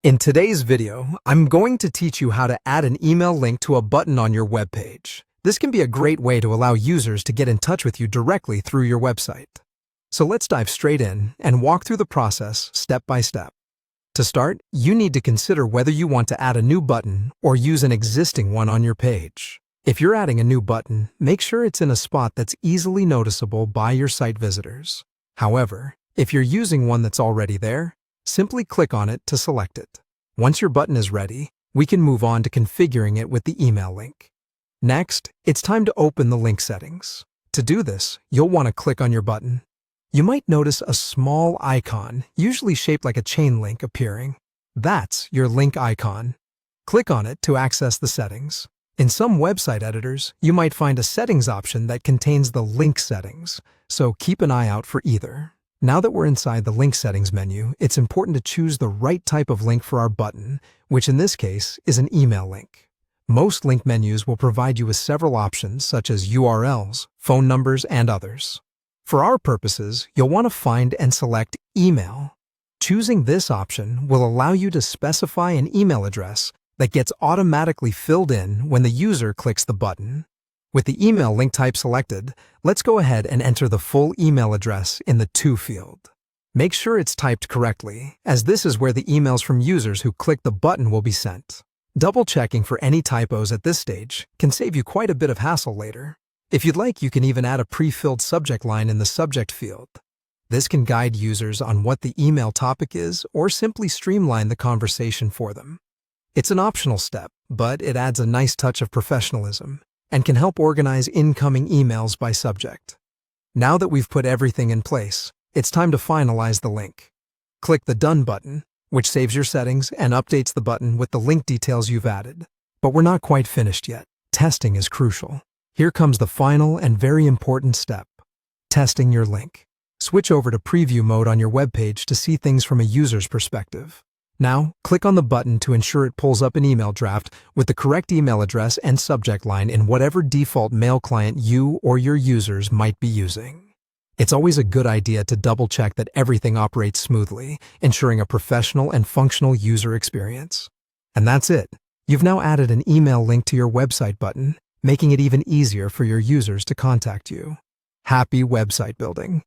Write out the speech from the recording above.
In today's video, I'm going to teach you how to add an email link to a button on your web page. This can be a great way to allow users to get in touch with you directly through your website. So let's dive straight in and walk through the process step by step. To start, you need to consider whether you want to add a new button or use an existing one on your page. If you're adding a new button, make sure it's in a spot that's easily noticeable by your site visitors. However, if you're using one that's already there, simply click on it to select it. Once your button is ready, we can move on to configuring it with the email link. Next, it's time to open the link settings. To do this, you'll want to click on your button. You might notice a small icon, usually shaped like a chain link, appearing. That's your link icon. Click on it to access the settings. In some website editors, you might find a settings option that contains the link settings, so keep an eye out for either. Now that we're inside the link settings menu, it's important to choose the right type of link for our button, which in this case is an email link. Most link menus will provide you with several options such as URLs, phone numbers, and others. For our purposes, you'll want to find and select email. Choosing this option will allow you to specify an email address that gets automatically filled in when the user clicks the button. With the email link type selected, let's go ahead and enter the full email address in the To field. Make sure it's typed correctly, as this is where the emails from users who click the button will be sent. Double-checking for any typos at this stage can save you quite a bit of hassle later. If you'd like, you can even add a pre-filled subject line in the subject field. This can guide users on what the email topic is or simply streamline the conversation for them. It's an optional step, but it adds a nice touch of professionalism and can help organize incoming emails by subject. Now that we've put everything in place, it's time to finalize the link. Click the Done button, which saves your settings and updates the button with the link details you've added. But we're not quite finished yet. Testing is crucial. Here comes the final and very important step: testing your link. Switch over to preview mode on your web page to see things from a user's perspective. Now, click on the button to ensure it pulls up an email draft with the correct email address and subject line in whatever default mail client you or your users might be using. It's always a good idea to double-check that everything operates smoothly, ensuring a professional and functional user experience. And that's it. You've now added an email link to your website button, making it even easier for your users to contact you. Happy website building!